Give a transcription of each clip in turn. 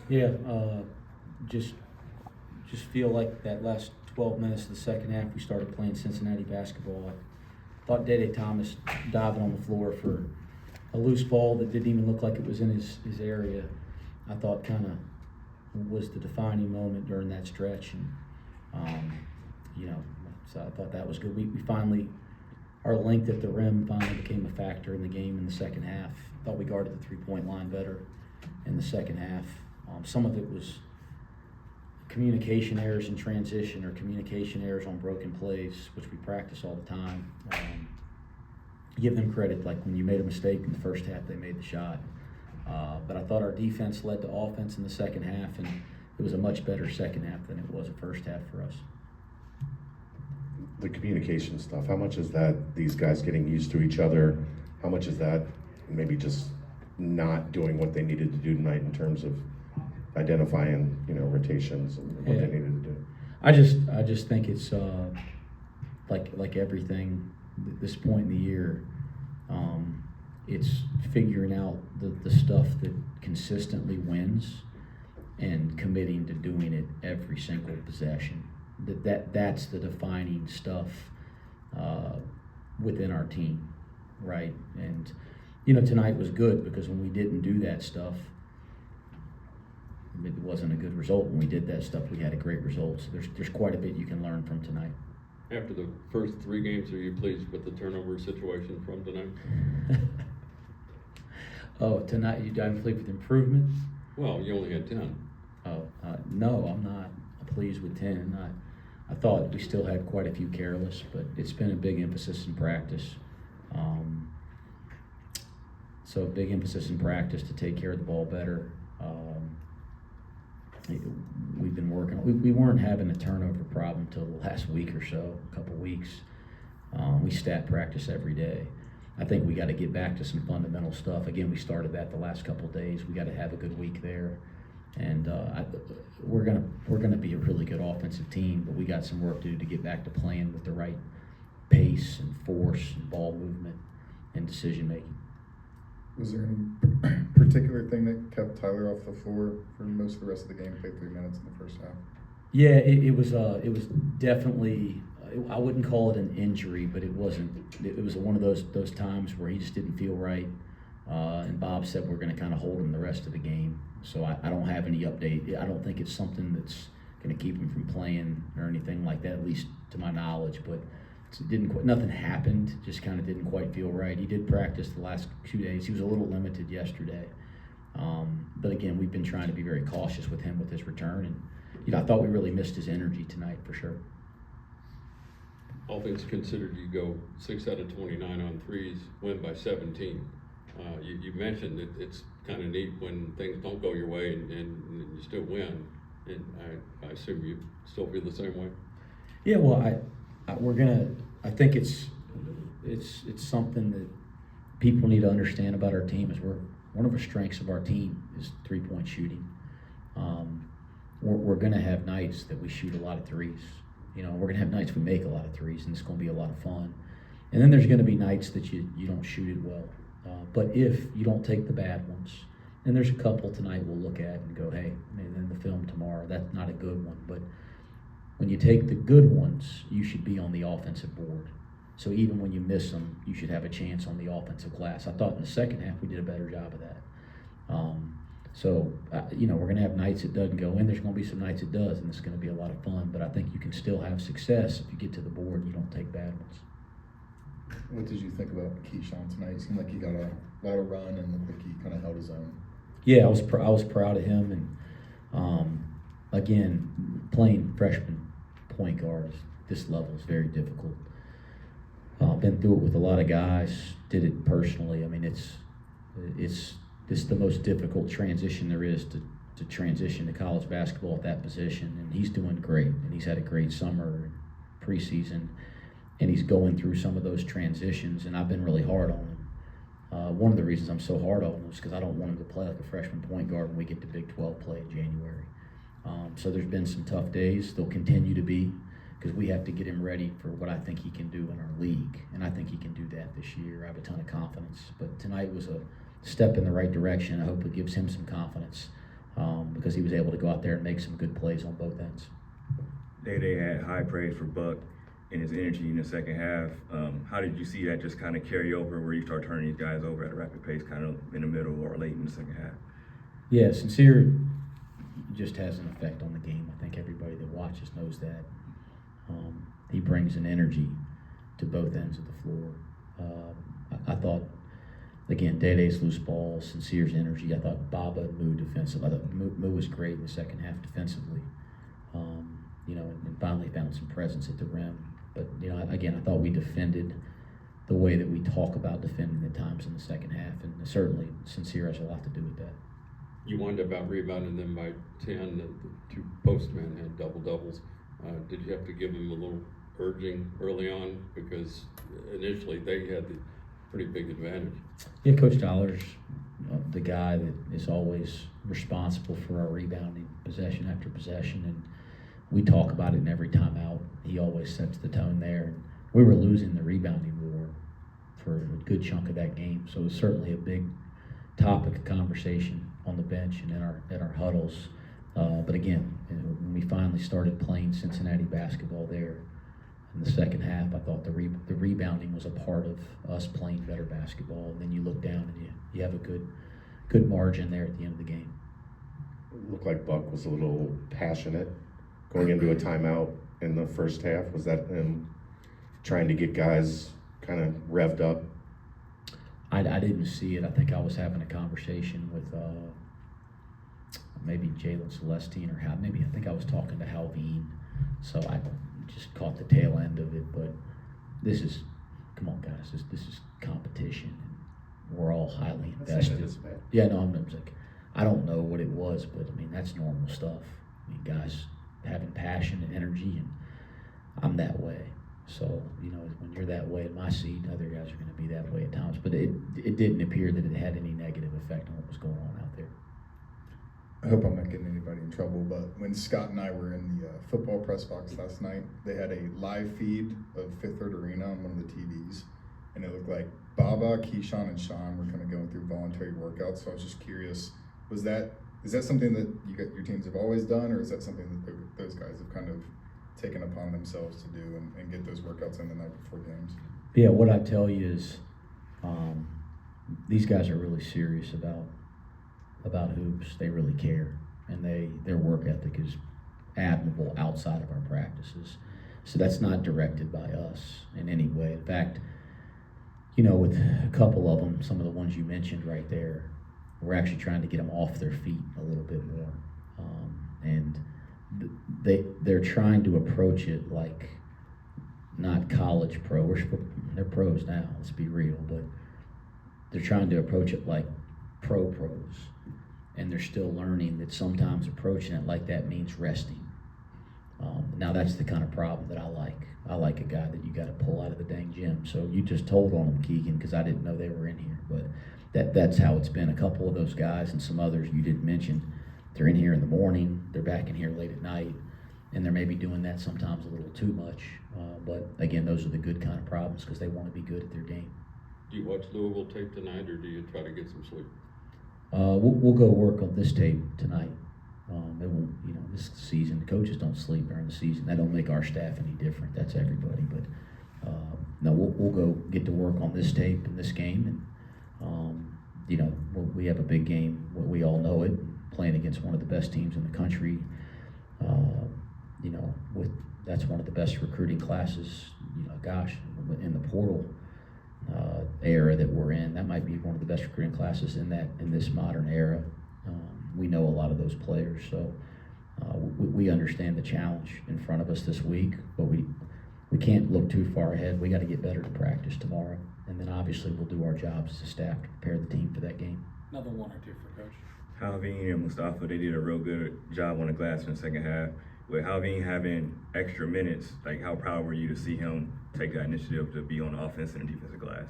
Yeah, just just feel like that last 12 minutes of the second half, we started playing Cincinnati basketball. I thought Dede Thomas diving on the floor for a loose ball that didn't even look like it was in his area, I thought kind of was the defining moment during that stretch. And, you know, so I thought that was good. We finally, our length at the rim finally became a factor in the game in the second half. I thought we guarded the three-point line better in the second half. Some of it was communication errors in transition or communication errors on broken plays, which we practice all the time. Give them credit, like when you made a mistake in the first half, they made the shot. But I thought our defense led to offense in the second half, and it was a much better second half than it was the first half for us. The communication stuff, how much is that these guys getting used to each other? How much is that maybe just not doing what they needed to do tonight in terms of identifying, rotations and what they needed to do? I just think it's like everything at this point in the year, it's figuring out the stuff that consistently wins and committing to doing it every single possession. That's the defining stuff within our team, right? And tonight was good because when we didn't do that stuff, it wasn't a good result. When we did that stuff, we had a great result. So there's quite a bit you can learn from tonight. After the first 3 games, are you pleased with the turnover situation from tonight? Oh, tonight I'm pleased with improvement? Well, you only had 10. No, I'm not pleased with 10. I thought we still had quite a few careless, but it's been a big emphasis in practice. So a big emphasis in practice to take care of the ball better. We've been working. We weren't having a turnover problem till the last week or so, a couple weeks. We stat practice every day. I think we got to get back to some fundamental stuff. Again, we started that the last couple of days. We got to have a good week there, and we're gonna be a really good offensive team. But we got some work to do to get back to playing with the right pace and force and ball movement and decision making. Was there any particular thing that kept Tyler off the floor for most of the rest of the game? He played 3 minutes in the first half. Yeah, it was definitely. I wouldn't call it an injury, but it wasn't. It was one of those times where he just didn't feel right. And Bob said we're going to kind of hold him the rest of the game. So I don't have any update. I don't think it's something that's going to keep him from playing or anything like that, at least to my knowledge. But nothing happened. Just kind of didn't quite feel right. He did practice the last 2 days. He was a little limited yesterday. But again, we've been trying to be very cautious with him with his return. And I thought we really missed his energy tonight for sure. All things considered, you go 6 out of 29 on threes, win by 17. You mentioned that it's kind of neat when things don't go your way and you still win. And I assume you still feel the same way. Yeah, well, I think it's something that people need to understand about our team is one of our strengths of our team is 3-point shooting. We're going to have nights that we shoot a lot of threes. We're going to have nights we make a lot of threes, and it's going to be a lot of fun. And then there's going to be nights that you don't shoot it well. But if you don't take the bad ones, and there's a couple tonight we'll look at and go, hey, maybe in the film tomorrow, that's not a good one. But when you take the good ones, you should be on the offensive board. So even when you miss them, you should have a chance on the offensive glass. I thought in the second half we did a better job of that. We're going to have nights it doesn't go in. There's going to be some nights it does, and it's going to be a lot of fun. But I think you can still have success if you get to the board and you don't take bad ones. What did you think about Keyshawn tonight? It seemed like he got a lot of run and looked like he kind of held his own. Yeah, I was proud of him. And, again, playing freshman point guard this level is very difficult. Been through it with a lot of guys, did it personally. I mean, it's the most difficult transition there is to transition to college basketball at that position, and he's doing great, and he's had a great summer, preseason, and he's going through some of those transitions, and I've been really hard on him. One of the reasons I'm so hard on him is because I don't want him to play like a freshman point guard when we get to Big 12 play in January. So there's been some tough days. There'll continue to be, because we have to get him ready for what I think he can do in our league, and I think he can do that this year. I have a ton of confidence, but tonight was a step in the right direction. I hope it gives him some confidence because he was able to go out there and make some good plays on both ends. They had high praise for Buck and his energy in the second half. How did you see that just kind of carry over where you start turning these guys over at a rapid pace kind of in the middle or late in the second half? Yeah, Sincere just has an effect on the game. I think everybody that watches knows that. He brings an energy to both ends of the floor. I thought, again, Dede's loose balls, Sincere's energy. I thought Baba and Moo defensive. I thought Moo was great in the second half defensively. And finally found some presence at the rim. But, again, I thought we defended the way that we talk about defending at times in the second half. And certainly Sincere has a lot to do with that. You whined about rebounding them by 10. The two postmen had double-doubles. Did you have to give them a little urging early on? Because initially they had the pretty big advantage. Yeah, Coach Dollar's the guy that is always responsible for our rebounding possession after possession, and we talk about it in every timeout. He always sets the tone there. We were losing the rebounding war for a good chunk of that game, so it was certainly a big topic of conversation on the bench and in our huddles. But again, when we finally started playing Cincinnati basketball there in the second half, I thought the rebounding was a part of us playing better basketball. And then you look down and you have a good margin there at the end of the game. It looked like Buck was a little passionate going into a timeout in the first half. Was that him trying to get guys kind of revved up? I didn't see it. I think I was having a conversation with maybe Jalen Celestine or maybe I think I was talking to Halveen. So I just caught the tail end of it. But come on guys, this is competition. We're all highly invested. Yeah, no, I'm like, I don't know what it was, but I mean, that's normal stuff. I mean, guys having passion and energy, and I'm that way. So, when you're that way in my seat, other guys are going to be that way at times. But it didn't appear that it had any negative effect on what was going on out there. I hope I'm not getting anybody in trouble, but when Scott and I were in the football press box last night, they had a live feed of Fifth Third Arena on one of the TVs, and it looked like Baba, Keyshawn, and Sean were kind of going through voluntary workouts. So I was just curious, is that something that your teams have always done, or is that something that those guys have kind of taken upon themselves to do and get those workouts in the night before games? Yeah, what I tell you is these guys are really serious about hoops. They really care, and their work ethic is admirable outside of our practices. So that's not directed by us in any way. In fact, with a couple of them, some of the ones you mentioned right there, we're actually trying to get them off their feet a little bit more, and they're trying to approach it like not college pro. They're pros now, let's be real, but they're trying to approach it like pros, and they're still learning that sometimes approaching it like that means resting. Now that's the kind of problem that I like. I like a guy that you got to pull out of the dang gym. So you just told on them, Keegan, because I didn't know they were in here, but that's how it's been. A couple of those guys and some others you didn't mention, they're in here in the morning, they're back in here late at night, and they're maybe doing that sometimes a little too much. But again, those are the good kind of problems because they want to be good at their game. Do you watch Louisville tape tonight, or do you try to get some sleep? We'll go work on this tape tonight. It won't, this season, coaches don't sleep during the season. That don't make our staff any different. That's everybody. But no, we'll go get to work on this tape and this game, and we have a big game. We all know it. Playing against one of the best teams in the country. That's one of the best recruiting classes. In the portal era that we're in, that might be one of the best recruiting classes in this modern era. We know a lot of those players, so we understand the challenge in front of us this week, but we can't look too far ahead. We got to get better to practice tomorrow, and then obviously we'll do our jobs as a staff to prepare the team for that game. Another one or two for Coach. Halveen and Mustafa, they did a real good job on the glass in the second half. With Halveen having extra minutes, like how proud were you to see him take that initiative to be on the offensive and defensive glass?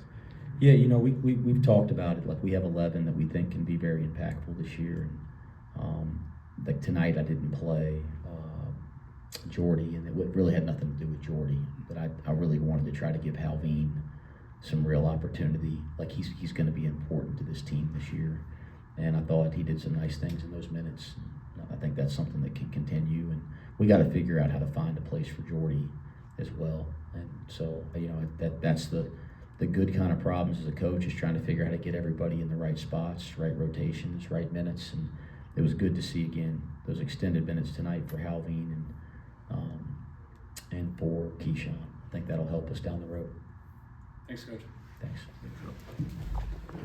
Yeah, we've talked about it. Like we have 11 that we think can be very impactful this year. And, like tonight, I didn't play Jordy, and it really had nothing to do with Jordy. But I really wanted to try to give Halveen some real opportunity. Like he's going to be important to this team this year. And I thought he did some nice things in those minutes. I think that's something that can continue, and we got to figure out how to find a place for Jordy as well. And so, that's the good kind of problems as a coach, is trying to figure out how to get everybody in the right spots, right rotations, right minutes. And it was good to see again those extended minutes tonight for Halveen and for Keyshawn. I think that'll help us down the road. Thanks, Coach. Thanks.